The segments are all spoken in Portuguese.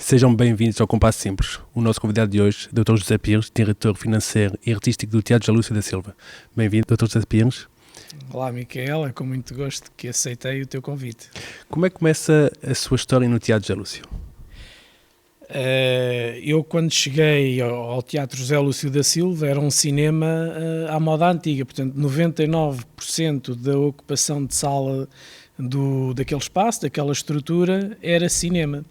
Sejam bem-vindos ao Compasso Simples. O nosso convidado de hoje, Dr. José Pires, diretor financeiro e artístico do Teatro José Lúcio da Silva. Bem-vindo, Dr. José Pires. Olá, Micael, é com muito gosto que aceitei o teu convite. Como é que começa a sua história no Teatro José Lúcio? Eu, quando cheguei ao Teatro José Lúcio da Silva, era um cinema à moda antiga, portanto 99% da ocupação de sala daquele espaço, daquela estrutura, era cinema.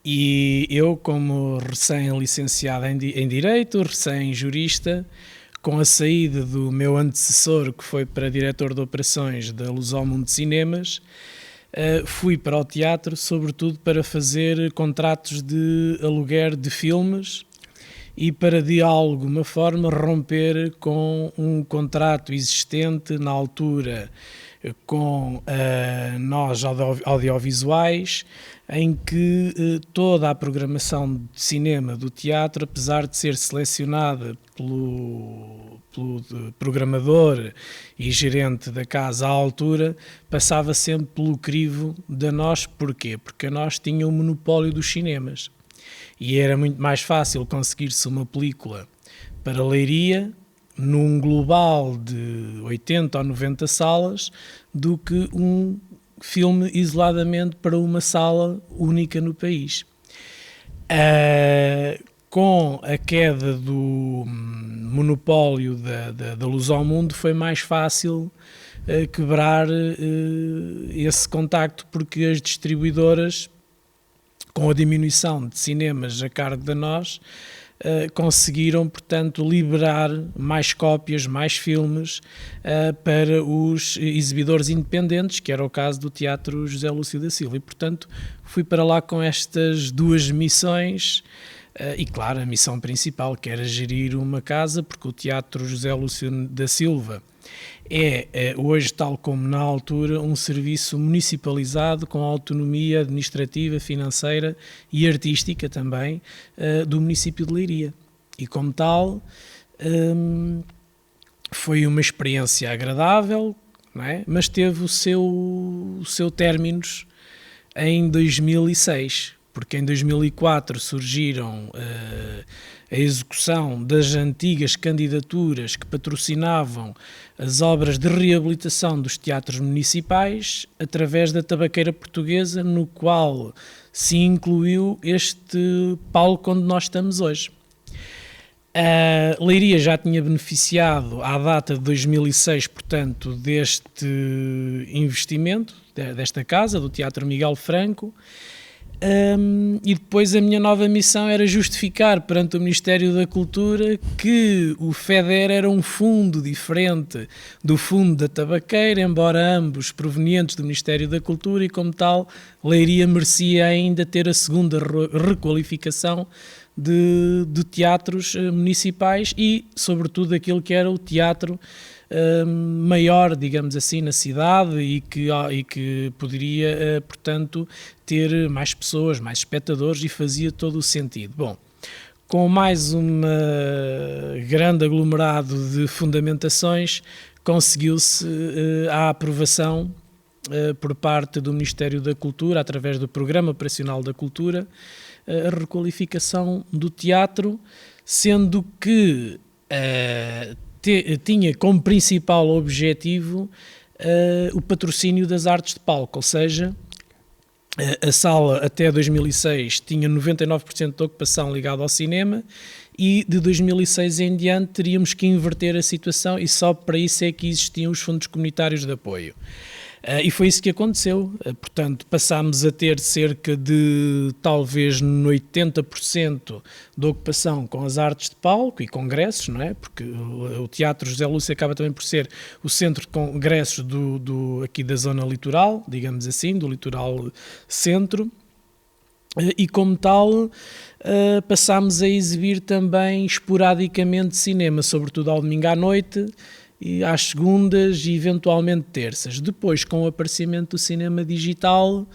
E eu, como recém-licenciado em Direito, recém-jurista, com a saída do meu antecessor, que foi para diretor de operações da Luz ao Mundo de Cinemas, fui para o teatro, sobretudo para fazer contratos de aluguer de filmes e para, de alguma forma, romper com um contrato existente na altura com nós audiovisuais, em que toda a programação de cinema do teatro, apesar de ser selecionada pelo programador e gerente da casa à altura, passava sempre pelo crivo da nós. Porquê? Porque a nós tinha o monopólio dos cinemas e era muito mais fácil conseguir-se uma película para Leiria num global de 80 ou 90 salas do que um filme isoladamente para uma sala única no país. Com a queda do monopólio da Luz ao Mundo foi mais fácil quebrar esse contacto, porque as distribuidoras, com a diminuição de cinemas a cargo de nós, conseguiram, portanto, liberar mais cópias, mais filmes para os exibidores independentes, que era o caso do Teatro José Lúcio da Silva. E, portanto, fui para lá com estas duas missões e, claro, a missão principal, que era gerir uma casa, porque o Teatro José Lúcio da Silva é hoje, tal como na altura, um serviço municipalizado com autonomia administrativa, financeira e artística também do município de Leiria. E como tal, foi uma experiência agradável, não é? Mas teve o seu términos em 2006, porque em 2004 surgiram a execução das antigas candidaturas que patrocinavam as obras de reabilitação dos teatros municipais através da Tabaqueira Portuguesa, no qual se incluiu este palco onde nós estamos hoje. A Leiria já tinha beneficiado à data de 2006, portanto, deste investimento, desta casa, do Teatro Miguel Franco. E depois a minha nova missão era justificar perante o Ministério da Cultura que o FEDER era um fundo diferente do fundo da Tabaqueira, embora ambos provenientes do Ministério da Cultura, e como tal, Leiria merecia ainda ter a segunda requalificação de teatros municipais e, sobretudo, aquilo que era o teatro maior, digamos assim, na cidade e que poderia, portanto, ter mais pessoas, mais espectadores, e fazia todo o sentido. Bom, com mais um grande aglomerado de fundamentações, conseguiu-se a aprovação por parte do Ministério da Cultura, através do Programa Operacional da Cultura, a requalificação do teatro, sendo que tinha como principal objetivo o patrocínio das artes de palco, ou seja, a sala até 2006 tinha 99% de ocupação ligada ao cinema e de 2006 em diante teríamos que inverter a situação, e só para isso é que existiam os fundos comunitários de apoio. E foi isso que aconteceu. Portanto, passámos a ter cerca de talvez 80% de ocupação com as artes de palco e congressos, não é? Porque o Teatro José Lúcio acaba também por ser o centro de congressos aqui da zona litoral, digamos assim, do litoral centro. E como tal, passámos a exibir também esporadicamente cinema, sobretudo ao domingo à noite, e às segundas e eventualmente terças. Depois, com o aparecimento do cinema digital,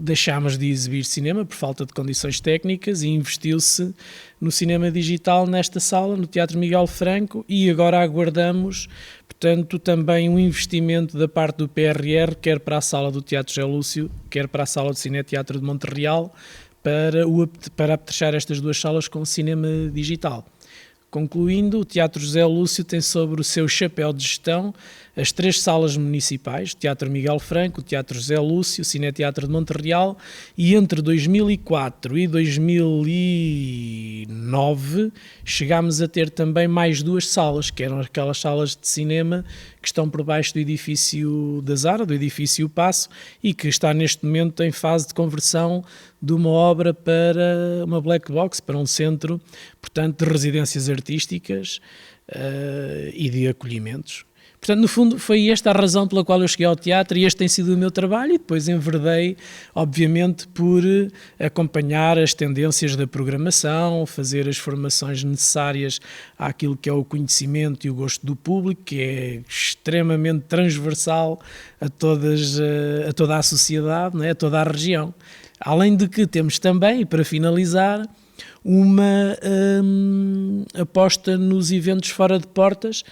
deixámos de exibir cinema por falta de condições técnicas e investiu-se no cinema digital nesta sala, no Teatro Miguel Franco, e agora aguardamos, portanto, também um investimento da parte do PRR, quer para a sala do Teatro José Lúcio, quer para a sala do Cineteatro de Monterreal, para apetrechar estas duas salas com cinema digital. Concluindo, o Teatro José Lúcio tem sobre o seu chapéu de gestão as 3 salas municipais, o Teatro Miguel Franco, o Teatro José Lúcio, o Cineteatro de Monterreal, e entre 2004 e 2009 chegámos a ter também mais 2 salas, que eram aquelas salas de cinema que estão por baixo do edifício da Zara, do edifício Paço, e que está neste momento em fase de conversão de uma obra para uma black box, para um centro, portanto, de residências artísticas e de acolhimentos. Portanto, no fundo, foi esta a razão pela qual eu cheguei ao teatro, e este tem sido o meu trabalho, e depois enverdei, obviamente, por acompanhar as tendências da programação, fazer as formações necessárias àquilo que é o conhecimento e o gosto do público, que é extremamente transversal a toda a sociedade, não é? A toda a região. Além de que temos também, para finalizar, uma aposta nos eventos fora de portas,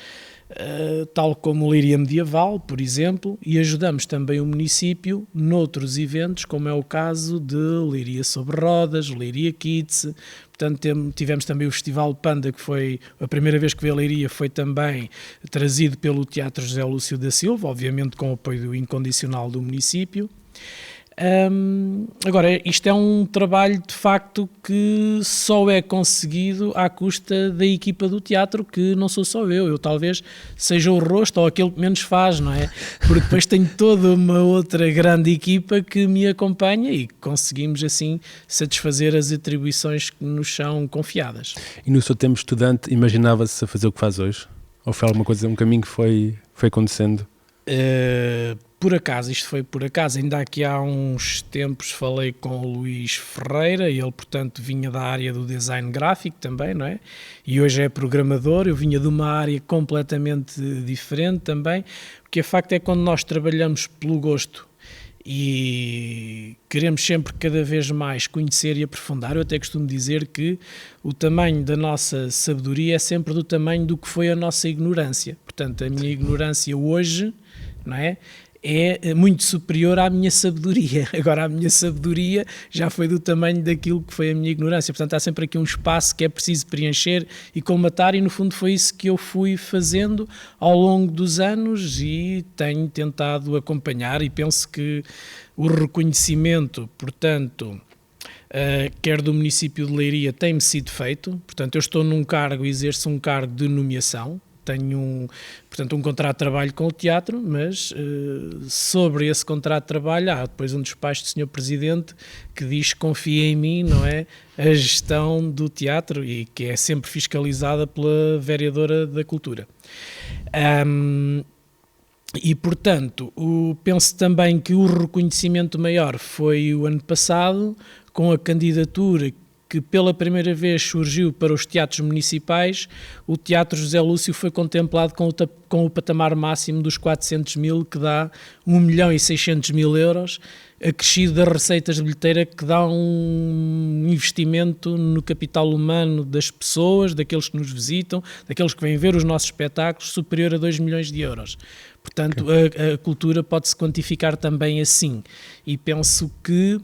tal como o Leiria Medieval, por exemplo, e ajudamos também o município noutros eventos, como é o caso de Leiria sobre Rodas, Leiria Kids. Portanto, tivemos também o Festival Panda, que foi a primeira vez que veio a Leiria, foi também trazido pelo Teatro José Lúcio da Silva, obviamente com o apoio incondicional do município. Agora, isto é um trabalho de facto que só é conseguido à custa da equipa do teatro, que não sou só eu talvez seja o rosto ou aquele que menos faz, não é? Porque depois tenho toda uma outra grande equipa que me acompanha e conseguimos assim satisfazer as atribuições que nos são confiadas. E no seu tempo estudante, imaginava-se a fazer o que faz hoje? Ou foi alguma coisa, um caminho que foi acontecendo? Por acaso, isto foi por acaso. Ainda aqui há uns tempos falei com o Luís Ferreira, e ele, portanto, vinha da área do design gráfico também, não é? E hoje é programador. Eu vinha de uma área completamente diferente também. O que é facto é que quando nós trabalhamos pelo gosto e queremos sempre cada vez mais conhecer e aprofundar, eu até costumo dizer que o tamanho da nossa sabedoria é sempre do tamanho do que foi a nossa ignorância. Portanto, a minha ignorância hoje, não é muito superior à minha sabedoria. Agora, a minha sabedoria já foi do tamanho daquilo que foi a minha ignorância. Portanto, há sempre aqui um espaço que é preciso preencher e colmatar, e no fundo foi isso que eu fui fazendo ao longo dos anos e tenho tentado acompanhar, e penso que o reconhecimento, portanto, quer do município de Leiria, tem-me sido feito. Portanto, eu estou num cargo, exerço um cargo de nomeação, tenho portanto, um contrato de trabalho com o teatro, mas sobre esse contrato de trabalho há depois um despacho do Sr. Presidente que diz que confia em mim, não é? A gestão do teatro, e que é sempre fiscalizada pela Vereadora da Cultura. E, portanto, penso também que o reconhecimento maior foi o ano passado, com a candidatura que pela primeira vez surgiu para os teatros municipais. O Teatro José Lúcio foi contemplado com o patamar máximo dos 400 mil, que dá 1.600.000 euros, acrescido das receitas de bilheteira, que dá um investimento no capital humano das pessoas, daqueles que nos visitam, daqueles que vêm ver os nossos espetáculos, superior a 2 milhões de euros. Portanto, a cultura pode-se quantificar também assim. E penso que,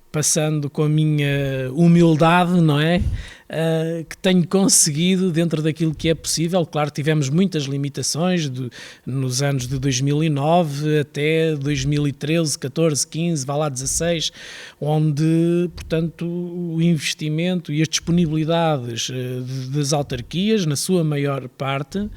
passando com a minha humildade, não é? Que tenho conseguido, dentro daquilo que é possível. Claro, tivemos muitas limitações nos anos de 2009 até 2013, 14, 15, vá lá 16, onde, portanto, o investimento e as disponibilidades das autarquias, na sua maior parte,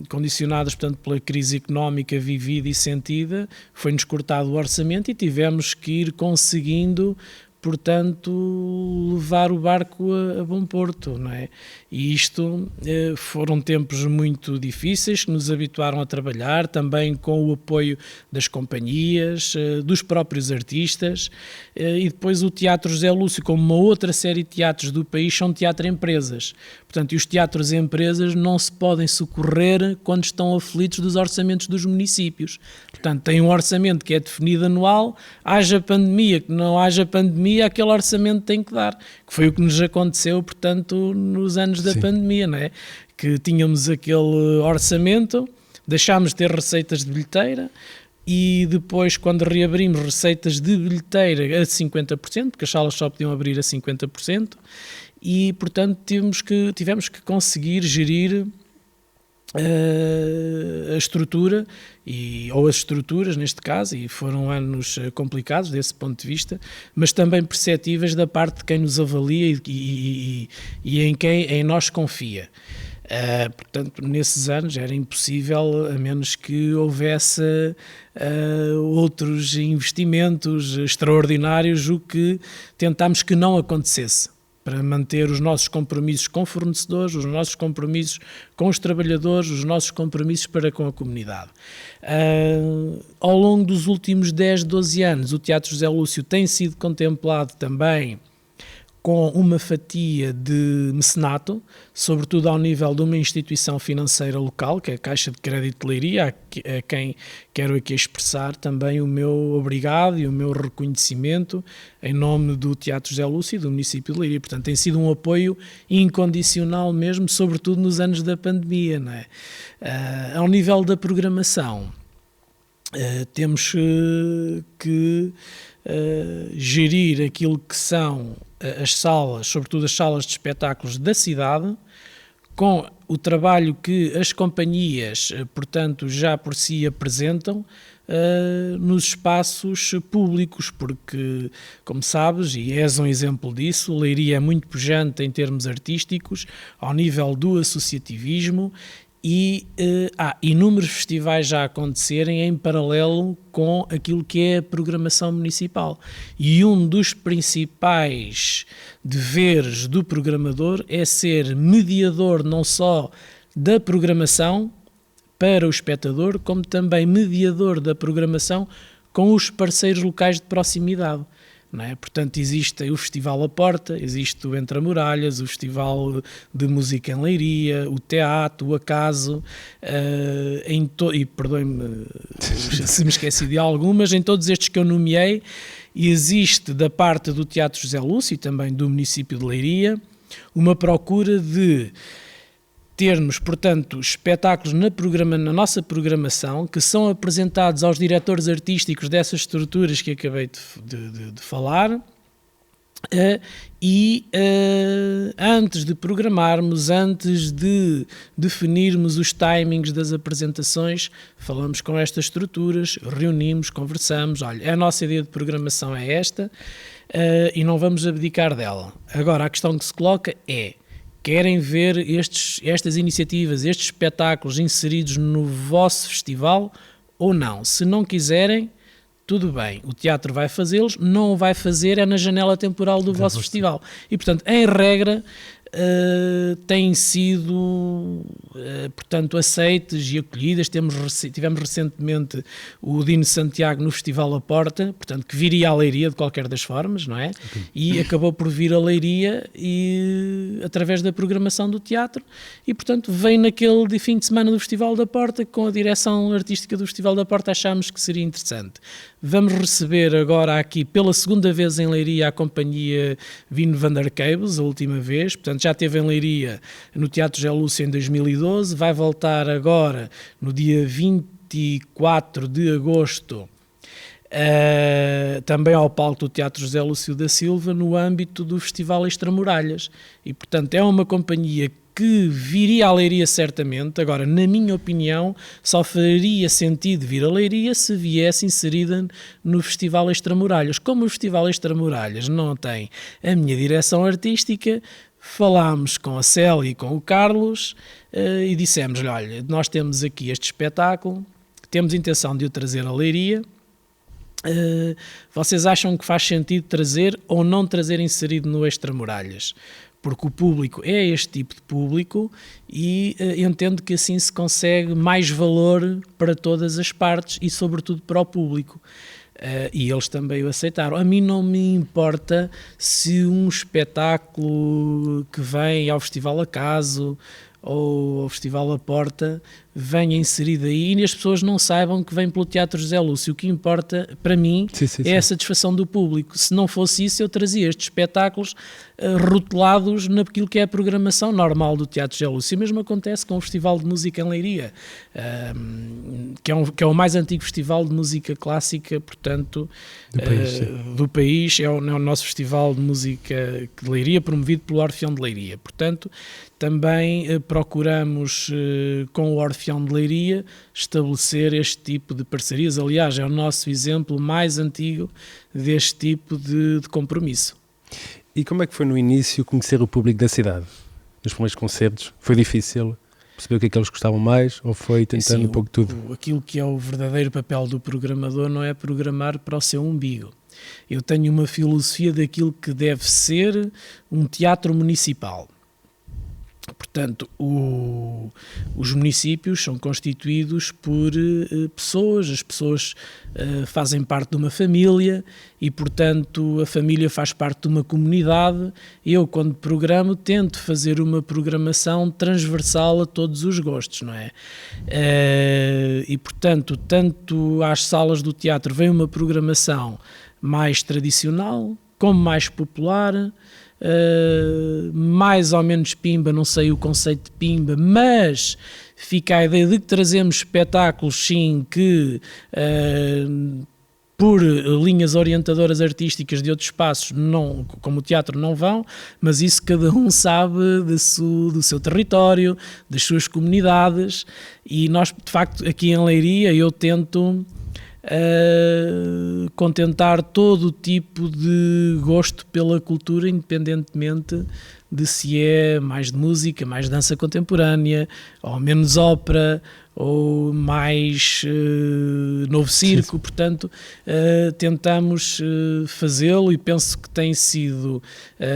condicionadas, portanto, pela crise económica vivida e sentida, foi-nos cortado o orçamento e tivemos que ir conseguindo, portanto, levar o barco a bom porto, não é? E isto foram tempos muito difíceis que nos habituaram a trabalhar, também com o apoio das companhias, dos próprios artistas, e depois o Teatro José Lúcio, como uma outra série de teatros do país, são teatro-empresas. Portanto, e os teatros-empresas não se podem socorrer quando estão aflitos dos orçamentos dos municípios. Portanto, tem um orçamento que é definido anual, haja pandemia, que não haja pandemia, aquele orçamento tem que dar, que foi o que nos aconteceu, portanto, nos anos da pandemia, não é? Que tínhamos aquele orçamento, deixámos de ter receitas de bilheteira e depois, quando reabrimos receitas de bilheteira a 50%, porque as salas só podiam abrir a 50%, e, portanto, tivemos que conseguir gerir a estrutura, ou as estruturas neste caso, e foram anos complicados desse ponto de vista, mas também perceptíveis da parte de quem nos avalia e em quem em nós confia. Portanto, nesses anos era impossível, a menos que houvesse outros investimentos extraordinários, o que tentámos que não acontecesse, para manter os nossos compromissos com fornecedores, os nossos compromissos com os trabalhadores, os nossos compromissos para com a comunidade. Ao longo dos últimos 10, 12 anos, o Teatro José Lúcio tem sido contemplado também com uma fatia de mecenato, sobretudo ao nível de uma instituição financeira local, que é a Caixa de Crédito de Leiria, a quem quero aqui expressar também o meu obrigado e o meu reconhecimento em nome do Teatro José Lúcio e do município de Leiria. Portanto, tem sido um apoio incondicional mesmo, sobretudo nos anos da pandemia, não é? Ao nível da programação, temos que gerir aquilo que são as salas, sobretudo as salas de espetáculos da cidade, com o trabalho que as companhias, portanto, já por si apresentam nos espaços públicos, porque, como sabes, e és um exemplo disso, Leiria é muito pujante em termos artísticos, ao nível do associativismo, e há inúmeros festivais já a acontecerem em paralelo com aquilo que é a programação municipal. E um dos principais deveres do programador é ser mediador não só da programação para o espectador, como também mediador da programação com os parceiros locais de proximidade. Não é? Portanto, existe o Festival à Porta, existe o Entre Muralhas, o Festival de Música em Leiria, o Teatro, o Acaso, e perdoem-me se me esqueci de algumas, em todos estes que eu nomeei, existe da parte do Teatro José Lúcio e também do município de Leiria uma procura de termos, portanto, espetáculos na nossa programação que são apresentados aos diretores artísticos dessas estruturas que acabei de falar, e antes de programarmos, antes de definirmos os timings das apresentações, falamos com estas estruturas, reunimos, conversamos, olha, a nossa ideia de programação é esta, e não vamos abdicar dela. Agora, a questão que se coloca é: querem ver estas iniciativas, estes espetáculos inseridos no vosso festival ou não? Se não quiserem, tudo bem, o teatro vai fazê-los, não o vai fazer é na janela temporal do vosso festival. E, portanto, em regra, têm sido, portanto, aceites e acolhidas. Tivemos recentemente o Dino Santiago no Festival à Porta, portanto, que viria à Leiria de qualquer das formas, não é? E acabou por vir à Leiria através da programação do teatro e, portanto, vem naquele de fim de semana do Festival da Porta, com a direção artística do Festival da Porta achámos que seria interessante. Vamos receber agora aqui, pela segunda vez em Leiria, a companhia Vino van der Cables, a última vez, portanto, já esteve em Leiria no Teatro José Lúcio em 2012, vai voltar agora no dia 24 de agosto também ao palco do Teatro José Lúcio da Silva no âmbito do Festival Extramuralhas. E, portanto, é uma companhia que viria à Leiria certamente. Agora, na minha opinião, só faria sentido vir a Leiria se viesse inserida no Festival Extramuralhas. Como o Festival Extramuralhas não tem a minha direção artística, falámos com a Célia e com o Carlos e dissemos-lhe, olha, nós temos aqui este espetáculo, temos intenção de o trazer à Leiria, vocês acham que faz sentido trazer ou não trazer inserido no Extramuralhas? Porque o público é este tipo de público e entendo que assim se consegue mais valor para todas as partes e sobretudo para o público. E eles também o aceitaram. A mim não me importa se um espetáculo que vem ao Festival Acaso ou ao Festival A Porta venha inserido aí e as pessoas não saibam que vem pelo Teatro José Lúcio. O que importa para mim é a satisfação do público. Se não fosse isso, eu trazia estes espetáculos rotulados naquilo que é a programação normal do Teatro José Lúcio. O mesmo acontece com o Festival de Música em Leiria, que é o mais antigo festival de música clássica, portanto, do país. É o nosso festival de música de Leiria, promovido pelo Orfeão de Leiria. Portanto, também procuramos, com o Orfeão de Leiria, estabelecer este tipo de parcerias. Aliás, é o nosso exemplo mais antigo deste tipo de compromisso. E como é que foi no início conhecer o público da cidade? Nos primeiros concertos? Foi difícil perceber o que é que eles gostavam mais ou foi tentando um pouco tudo? Aquilo que é o verdadeiro papel do programador não é programar para o seu umbigo. Eu tenho uma filosofia daquilo que deve ser um teatro municipal. Portanto, os municípios são constituídos por pessoas, as pessoas fazem parte de uma família e, portanto, a família faz parte de uma comunidade. Eu, quando programo, tento fazer uma programação transversal a todos os gostos, não é? E, portanto, tanto às salas do teatro vem uma programação mais tradicional, como mais popular, mais ou menos pimba, não sei o conceito de pimba, mas fica a ideia de que trazemos espetáculos, sim, que por linhas orientadoras artísticas de outros espaços, não, como o teatro, não vão, mas isso cada um sabe do seu território, das suas comunidades, e nós, de facto, aqui em Leiria, eu tento contentar todo o tipo de gosto pela cultura, independentemente de se é mais de música, mais dança contemporânea, ou menos ópera, ou mais novo circo. Portanto, tentamos fazê-lo e penso que tem sido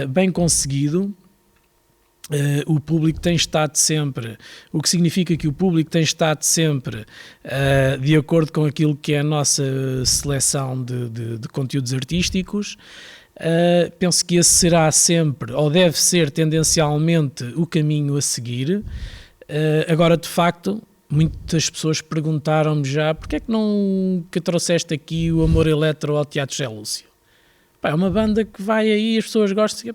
bem conseguido. O público tem estado sempre, o que significa que o público tem estado sempre de acordo com aquilo que é a nossa seleção de conteúdos artísticos. Penso que esse será sempre, ou deve ser tendencialmente, o caminho a seguir. Agora, de facto, muitas pessoas perguntaram-me já porque é que não trouxeste aqui o Amor Eletro ao Teatro José Lúcio? É uma banda que vai aí, as pessoas gostam,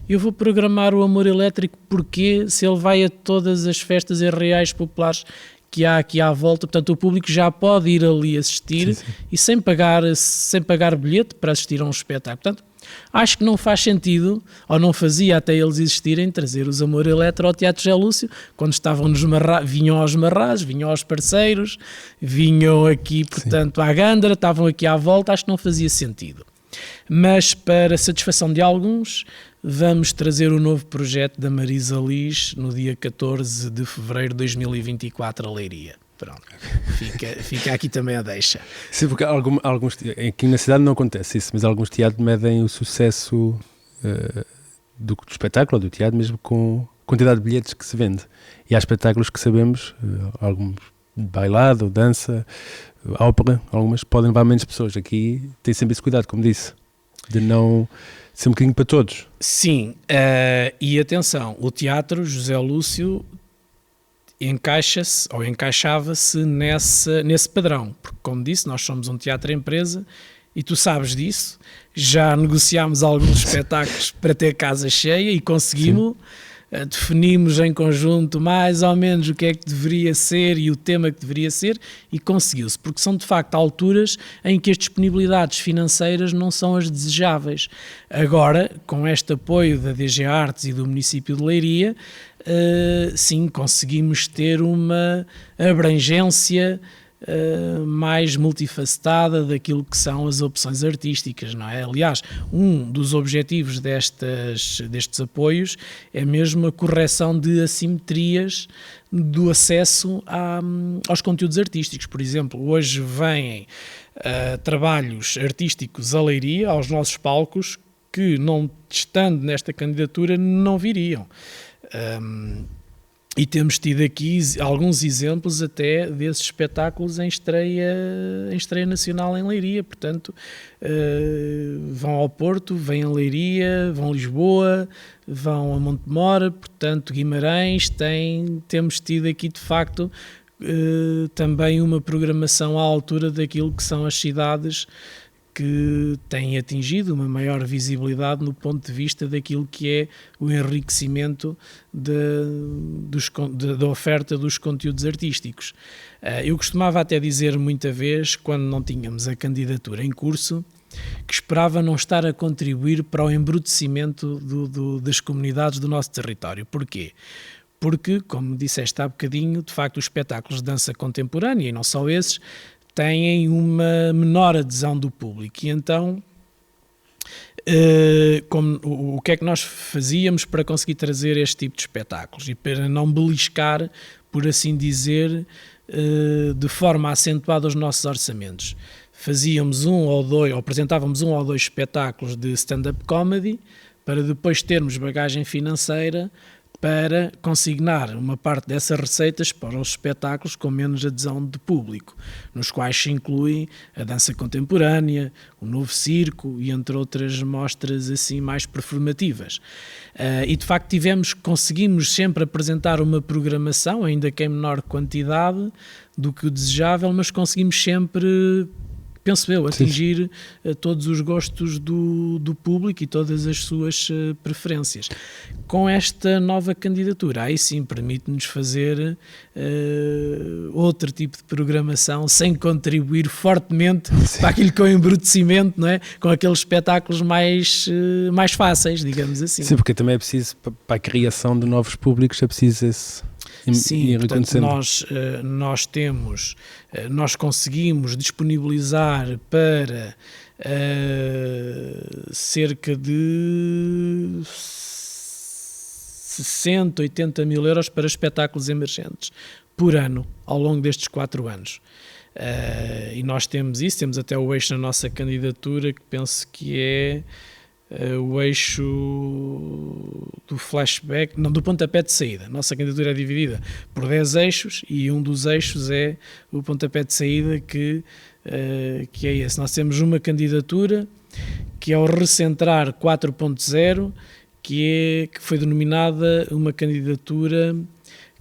eu vou programar o Amor Elétrico porque se ele vai a todas as festas e reais populares que há aqui à volta, portanto o público já pode ir ali assistir e sem pagar bilhete para assistir a um espetáculo. Portanto, acho que não faz sentido, ou não fazia até eles existirem, trazer os Amor Eletro ao Teatro José Lúcio, quando estavam vinham aos Marrazes, vinham aos parceiros, vinham aqui, portanto, à Gândara, estavam aqui à volta, acho que não fazia sentido. Mas, para satisfação de alguns, vamos trazer o novo projeto da Marisa Liz no dia 14 de fevereiro de 2024 a Leiria. Pronto, fica aqui também a deixa. Sim, porque alguns, aqui na cidade não acontece isso, mas alguns teatros medem o sucesso do espetáculo ou do teatro mesmo com a quantidade de bilhetes que se vende. E há espetáculos que sabemos, alguns bailado, dança, ópera, algumas podem levar menos pessoas. Aqui tem sempre esse cuidado, como disse, de não ser um bocadinho para todos. Sim, e atenção, o Teatro José Lúcio encaixa-se ou encaixava-se nesse padrão, porque, como disse, nós somos um teatro-empresa e tu sabes disso, já negociámos alguns espetáculos para ter casa cheia e conseguimos. Definimos em conjunto mais ou menos o que é que deveria ser e o tema que deveria ser e conseguiu-se, porque são de facto alturas em que as disponibilidades financeiras não são as desejáveis. Agora, com este apoio da DG Artes e do município de Leiria, sim, conseguimos ter uma abrangência mais multifacetada daquilo que são as opções artísticas, não é? Aliás, um dos objetivos destes apoios é mesmo a correção de assimetrias do acesso aos conteúdos artísticos. Por exemplo, hoje vêm trabalhos artísticos a Leiria, aos nossos palcos, que não estando nesta candidatura não viriam. E temos tido aqui alguns exemplos até desses espetáculos em estreia nacional em Leiria. Portanto, vão ao Porto, vêm a Leiria, vão a Lisboa, vão a Montemor, portanto Guimarães. Temos tido aqui de facto também uma programação à altura daquilo que são as cidades que têm atingido uma maior visibilidade no ponto de vista daquilo que é o enriquecimento da oferta dos conteúdos artísticos. Eu costumava até dizer muita vez, quando não tínhamos a candidatura em curso, que esperava não estar a contribuir para o embrutecimento das comunidades do nosso território. Porquê? Porque, como disseste há bocadinho, de facto os espetáculos de dança contemporânea, e não só esses, têm uma menor adesão do público. E então, o que é que nós fazíamos para conseguir trazer este tipo de espetáculos? E para não beliscar, por assim dizer, de forma acentuada os nossos orçamentos. Fazíamos apresentávamos um ou dois espetáculos de stand-up comedy, para depois termos bagagem financeira para consignar uma parte dessas receitas para os espetáculos com menos adesão de público, nos quais se inclui a dança contemporânea, o novo circo e entre outras mostras assim mais performativas. E de facto conseguimos sempre apresentar uma programação, ainda que em menor quantidade do que o desejável, mas conseguimos sempre, penso eu, atingir todos os gostos do público e todas as suas preferências. Com esta nova candidatura, aí sim permite-nos fazer outro tipo de programação sem contribuir fortemente para aquilo que é o embrutecimento, não é? Com aqueles espetáculos mais fáceis, digamos assim. Sim, porque também é preciso, para a criação de novos públicos, é preciso esse... Sim, portanto, nós conseguimos disponibilizar para cerca de 60, 80 mil euros para espetáculos emergentes por ano, ao longo destes 4 anos. E nós temos isso, temos até o eixo na nossa candidatura, que penso que é o eixo do flashback, não, do pontapé de saída. A nossa candidatura é dividida por 10 eixos e um dos eixos é o pontapé de saída que é esse. Nós temos uma candidatura que é o Recentrar 4.0, que foi denominada uma candidatura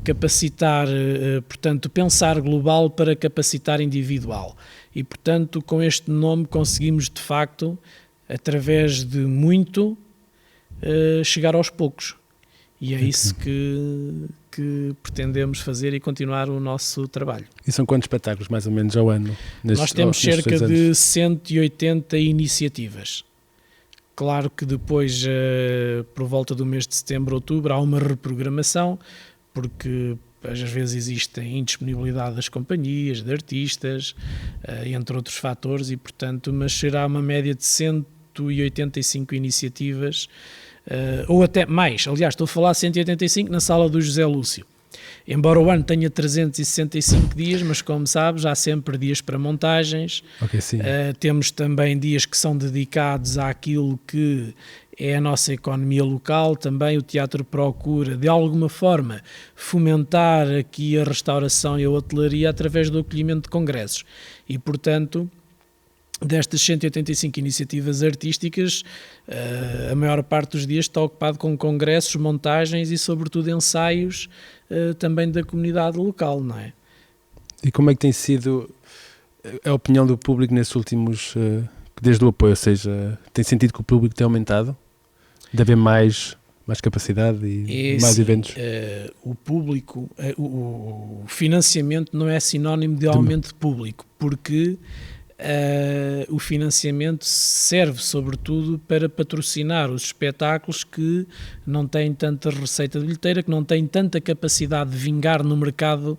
capacitar, portanto, pensar global para capacitar individual. E, portanto, com este nome conseguimos, de facto, através de muito, chegar aos poucos. E é isso que pretendemos fazer e continuar o nosso trabalho. E são quantos espetáculos, mais ou menos, ao ano? Nós temos cerca de 180 iniciativas. Claro que depois, por volta do mês de setembro, outubro, há uma reprogramação, porque às vezes existem indisponibilidade das companhias, de artistas, entre outros fatores, e portanto, mas será uma média de 185 iniciativas, ou até mais. Aliás, estou a falar 185 na sala do José Lúcio. Embora o ano tenha 365 dias, mas como sabes, há sempre dias para montagens. Okay, sim. Temos também dias que são dedicados àquilo que é a nossa economia local. Também o teatro procura, de alguma forma, fomentar aqui a restauração e a hotelaria através do acolhimento de congressos. E, portanto, destas 185 iniciativas artísticas, a maior parte dos dias está ocupado com congressos, montagens e, sobretudo, ensaios também da comunidade local, não é? E como é que tem sido a opinião do público nesses últimos, desde o apoio, ou seja, tem sentido que o público tem aumentado? De haver mais capacidade e mais eventos? O público, o financiamento não é sinónimo de aumento de público, porque o financiamento serve sobretudo para patrocinar os espetáculos que não têm tanta receita de bilheteira, que não têm tanta capacidade de vingar no mercado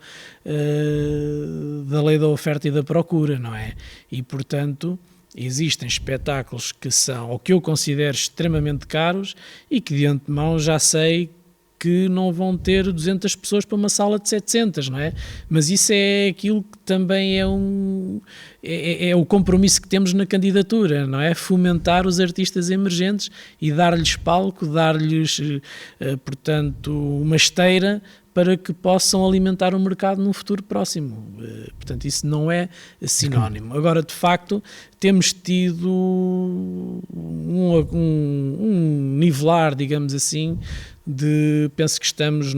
da lei da oferta e da procura, não é? E, portanto, existem espetáculos que são, ou que eu considero extremamente caros e que de antemão já sei que não vão ter 200 pessoas para uma sala de 700, não é? Mas isso é aquilo que também é o compromisso que temos na candidatura, não é? Fomentar os artistas emergentes e dar-lhes palco, dar-lhes, portanto, uma esteira para que possam alimentar o mercado num futuro próximo. Portanto, isso não é sinónimo. Agora, de facto, temos tido um nivelar, digamos assim, penso que estamos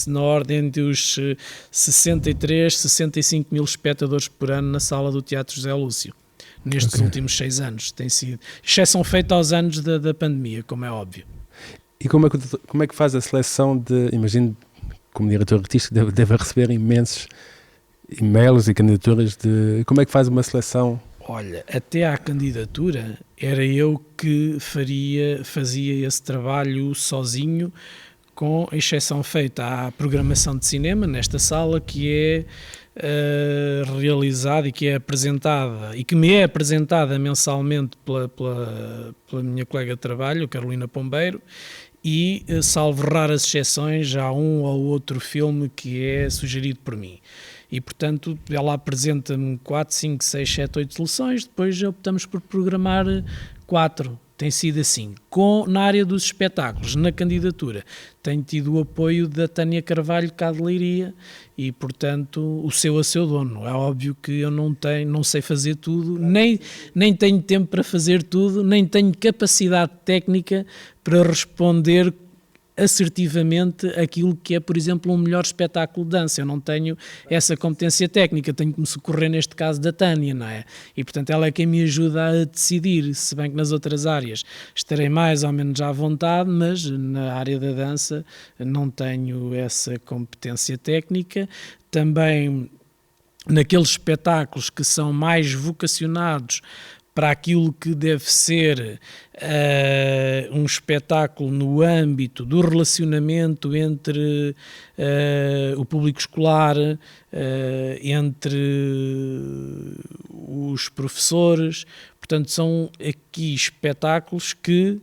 na ordem dos 63, 65 mil espectadores por ano na sala do Teatro José Lúcio. Nestes últimos 6 anos. Tem sido, exceção feita aos anos da pandemia, como é óbvio. E como é que faz a seleção de, imagino, como diretor artístico, deve receber imensos e-mails e candidaturas de... Como é que faz uma seleção? Olha, até à candidatura era eu que fazia esse trabalho sozinho, com exceção feita à programação de cinema nesta sala, que é realizada e que é apresentada, e que me é apresentada mensalmente pela minha colega de trabalho, Carolina Pombeiro, e, salvo raras exceções, há um ou outro filme que é sugerido por mim. E, portanto, ela apresenta-me 4, 5, 6, 7, 8 soluções, depois optamos por programar 4. Tem sido assim. Na área dos espetáculos, na candidatura, tenho tido o apoio da Tânia Carvalho cá de Leiria e, portanto, o seu a seu dono. É óbvio que eu não sei fazer tudo, nem tenho tempo para fazer tudo, nem tenho capacidade técnica para responder assertivamente aquilo que é, por exemplo, um melhor espetáculo de dança. Eu não tenho essa competência técnica, tenho que me socorrer neste caso da Tânia, não é? E, portanto, ela é quem me ajuda a decidir, se bem que nas outras áreas estarei mais ou menos à vontade, mas na área da dança não tenho essa competência técnica. Também naqueles espetáculos que são mais vocacionados para aquilo que deve ser um espetáculo no âmbito do relacionamento entre o público escolar, entre os professores. Portanto, são aqui espetáculos que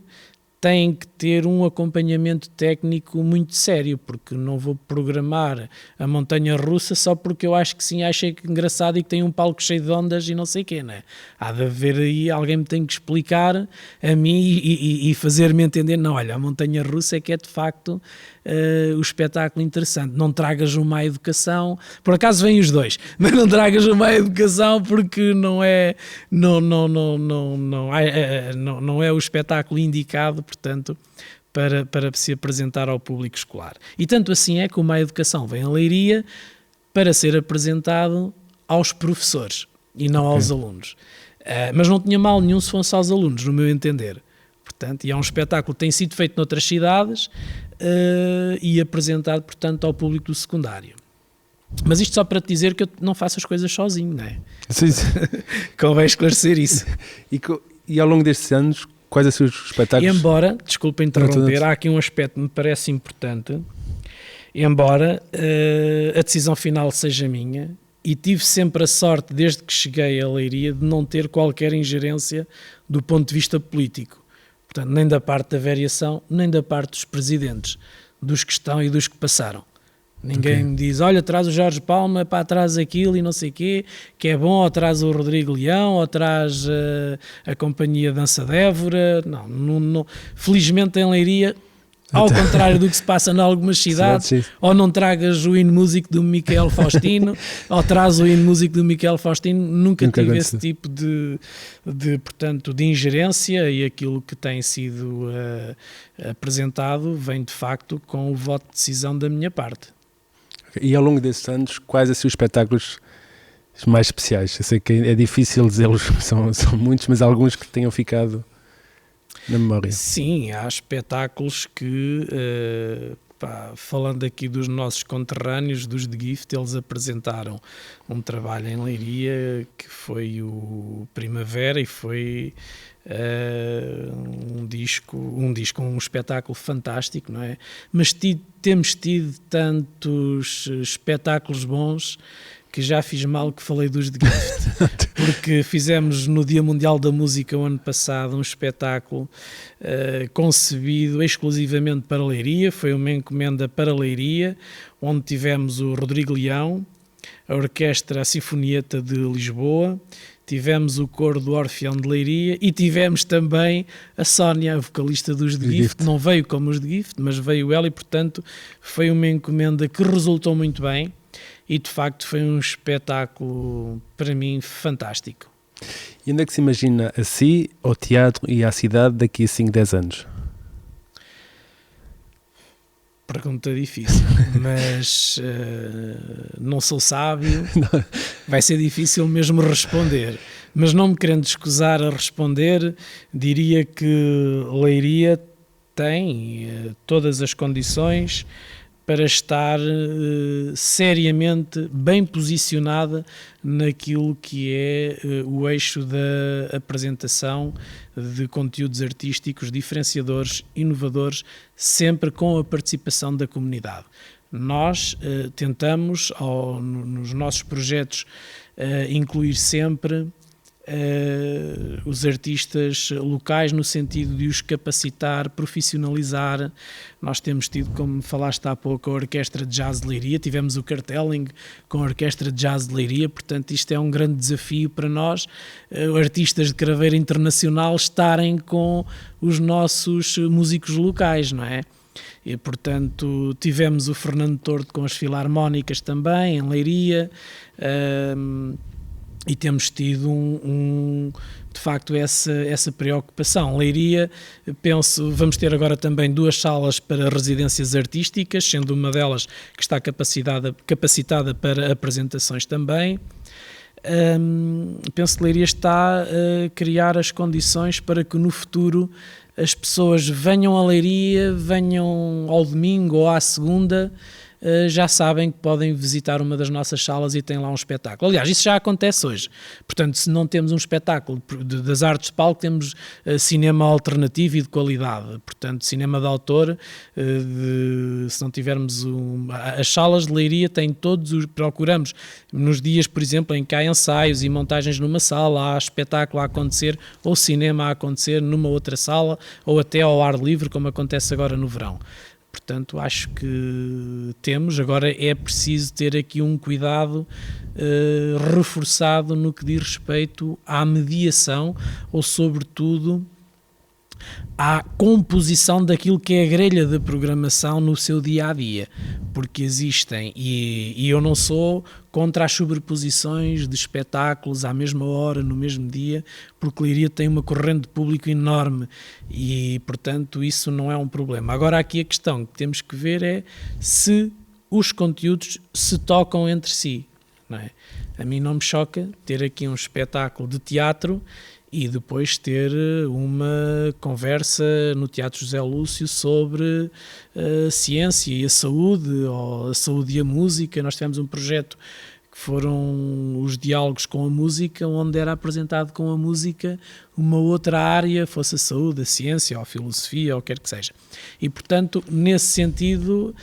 têm que ter um acompanhamento técnico muito sério, porque não vou programar a montanha-russa só porque eu acho que sim, achei que engraçado e que tem um palco cheio de ondas e não sei o quê, né? Há de haver aí, alguém me tem que explicar a mim e fazer-me entender, não, olha, a montanha-russa é que é de facto o espetáculo interessante. Não tragas uma má educação, por acaso vêm os dois, mas não tragas uma má educação porque não é o espetáculo indicado, portanto, para se apresentar ao público escolar. E tanto assim é que o Má Educação vem a Leiria para ser apresentado aos professores e não aos alunos. Mas não tinha mal nenhum se fosse aos alunos, no meu entender. Portanto, e é um espetáculo que tem sido feito noutras cidades e apresentado, portanto, ao público do secundário. Mas isto só para te dizer que eu não faço as coisas sozinho, não é? Sim. Convém esclarecer isso. E ao longo destes anos, quais são os espetáculos? E embora, desculpa interromper, há aqui um aspecto que me parece importante, embora a decisão final seja minha, e tive sempre a sorte, desde que cheguei a Leiria, de não ter qualquer ingerência do ponto de vista político. Portanto, nem da parte da variação, nem da parte dos presidentes, dos que estão e dos que passaram. Ninguém me diz, olha, traz o Jorge Palma, pá, traz aquilo e não sei o quê, que é bom, ou traz o Rodrigo Leão, ou traz a Companhia Dança de Évora. Não. Felizmente em Leiria, ao contrário do que se passa em algumas cidades, ou não tragas o hino músico do Miquel Faustino, ou traz o hino músico do Miquel Faustino, nunca tive esse tipo portanto, de ingerência, e aquilo que tem sido apresentado vem de facto com o voto de decisão da minha parte. E ao longo desses anos, quais os espetáculos mais especiais? Eu sei que é difícil dizê-los, são muitos, mas alguns que tenham ficado na memória. Sim, há espetáculos que falando aqui dos nossos conterrâneos, dos The Gift, eles apresentaram um trabalho em Leiria que foi o Primavera e foi um espetáculo fantástico, não é? Mas temos tido tantos espetáculos bons que já fiz mal que falei dos The Gift, porque fizemos no Dia Mundial da Música o ano passado um espetáculo concebido exclusivamente para Leiria, foi uma encomenda para Leiria, onde tivemos o Rodrigo Leão, a Orquestra a Sinfonieta de Lisboa, tivemos o coro do Orfeão de Leiria e tivemos também a Sónia, a vocalista dos The Gift. Não veio como os The Gift, mas veio ela e, portanto, foi uma encomenda que resultou muito bem. E de facto foi um espetáculo para mim fantástico. E onde é que se imagina a si, ao teatro e à cidade daqui a 5, 10 anos? Pergunta difícil, mas não sou sábio, vai ser difícil mesmo responder. Mas não me querendo escusar a responder, diria que Leiria tem todas as condições para estar seriamente bem posicionada naquilo que é o eixo da apresentação de conteúdos artísticos diferenciadores, inovadores, sempre com a participação da comunidade. Nós tentamos, nos nossos projetos, incluir sempre os artistas locais no sentido de os capacitar, profissionalizar. Nós temos tido, como falaste há pouco, a Orquestra de Jazz de Leiria, tivemos o cartelling com a Orquestra de Jazz de Leiria, portanto isto é um grande desafio para nós, artistas de craveira internacional estarem com os nossos músicos locais, não é? E, portanto, tivemos o Fernando Tordo com as Filarmónicas também, em Leiria, e temos tido de facto essa preocupação. Leiria, penso, vamos ter agora também 2 salas para residências artísticas, sendo uma delas que está capacitada para apresentações também. Penso que Leiria está a criar as condições para que no futuro as pessoas venham a Leiria, venham ao domingo ou à segunda, já sabem que podem visitar uma das nossas salas e tem lá um espetáculo. Aliás, isso já acontece hoje. Portanto, se não temos um espetáculo das artes de palco, temos cinema alternativo e de qualidade. Portanto, cinema de autor, se não tivermos as salas de Leiria têm procuramos nos dias, por exemplo, em que há ensaios e montagens numa sala, há espetáculo a acontecer ou cinema a acontecer numa outra sala ou até ao ar livre, como acontece agora no verão. Portanto, acho que temos. Agora é preciso ter aqui um cuidado reforçado no que diz respeito à mediação ou, sobretudo, à composição daquilo que é a grelha de programação no seu dia-a-dia, porque existem, e eu não sou contra as sobreposições de espetáculos à mesma hora, no mesmo dia, porque Leiria tem uma corrente de público enorme e, portanto, isso não é um problema. Agora, aqui a questão que temos que ver é se os conteúdos se tocam entre si, não é? A mim não me choca ter aqui um espetáculo de teatro e depois ter uma conversa no Teatro José Lúcio sobre a ciência e a saúde, ou a saúde e a música. Nós tivemos um projeto que foram os diálogos com a música, onde era apresentado com a música uma outra área, fosse a saúde, a ciência, ou a filosofia, ou quer que seja. E, portanto, nesse sentido,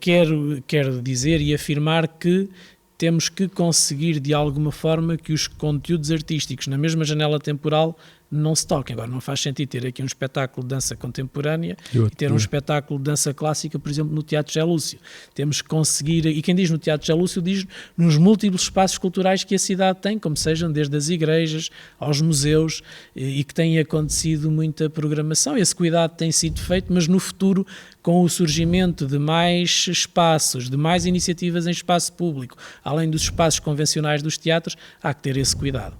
quero dizer e afirmar que temos que conseguir, de alguma forma, que os conteúdos artísticos na mesma janela temporal não se toquem. Agora, não faz sentido ter aqui um espetáculo de dança contemporânea e ter um espetáculo de dança clássica, por exemplo, no Teatro José Lúcio. Temos que conseguir, e quem diz no Teatro José Lúcio diz nos múltiplos espaços culturais que a cidade tem, como sejam desde as igrejas aos museus, e que tem acontecido muita programação. Esse cuidado tem sido feito, mas no futuro, com o surgimento de mais espaços, de mais iniciativas em espaço público, além dos espaços convencionais dos teatros, há que ter esse cuidado.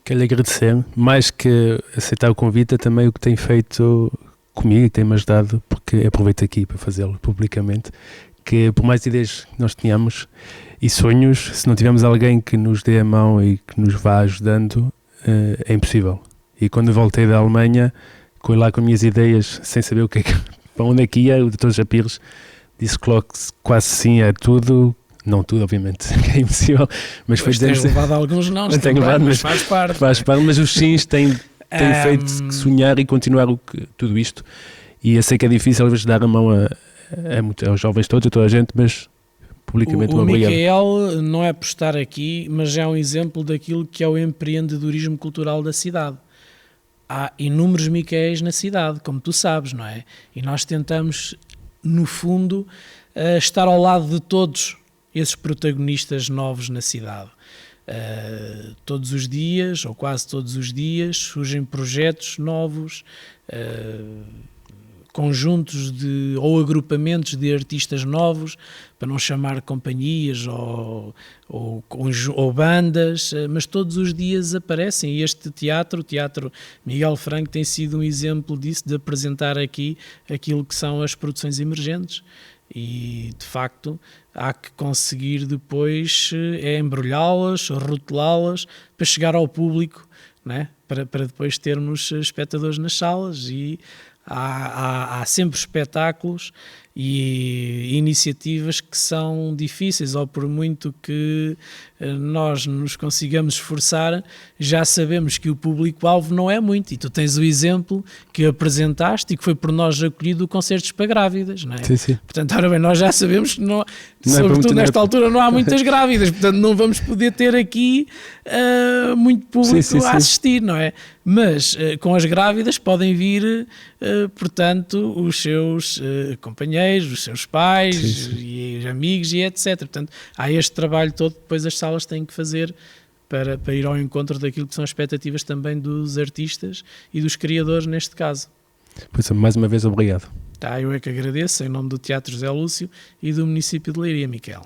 Quero lhe agradecer, mais que aceitar o convite, também o que tem feito comigo e tem-me ajudado, porque aproveito aqui para fazê-lo publicamente, que por mais ideias que nós tenhamos e sonhos, se não tivermos alguém que nos dê a mão e que nos vá ajudando, é impossível. E quando voltei da Alemanha, fui lá com minhas ideias, sem saber para onde é que ia, o Dr. Japires disse que logo quase sim a tudo, não tudo obviamente, que é impossível, mas foi tens levado alguns não tenho levado, mas faz parte. Mas os sims têm feito sonhar e continuar tudo isto, e eu sei que é difícil às vezes dar a mão aos jovens todos, a toda a gente, mas publicamente o obrigado. Micael não é por estar aqui, mas é um exemplo daquilo que é o empreendedorismo cultural da cidade. Há inúmeros Micaéis na cidade, como tu sabes, não é? E nós tentamos, no fundo, estar ao lado de todos esses protagonistas novos na cidade. Todos os dias, ou quase todos os dias, surgem projetos novos, conjuntos ou agrupamentos de artistas novos, para não chamar companhias ou bandas, mas todos os dias aparecem. E este teatro, o Teatro Miguel Franco, tem sido um exemplo disso, de apresentar aqui aquilo que são as produções emergentes. E, de facto, há que conseguir depois embrulhá-las, rotulá-las, para chegar ao público, né? Para depois termos espectadores nas salas. E há sempre espetáculos e iniciativas que são difíceis, ou por muito que nós nos consigamos esforçar, já sabemos que o público-alvo não é muito. E tu tens o exemplo que apresentaste e que foi por nós acolhido, o Concertos para Grávidas, não é? Sim, sim. Portanto, ora bem, nós já sabemos que não sobretudo é nesta altura não há muitas grávidas, portanto não vamos poder ter aqui muito público a assistir, não é? Mas com as grávidas podem vir, portanto, os seus companheiros, os seus pais, e os amigos e etc. Portanto, há este trabalho todo que depois as salas têm que fazer para ir ao encontro daquilo que são as expectativas também dos artistas e dos criadores neste caso. Pois, mais uma vez, obrigado. Eu é que agradeço, em nome do Teatro José Lúcio e do município de Leiria, Micael.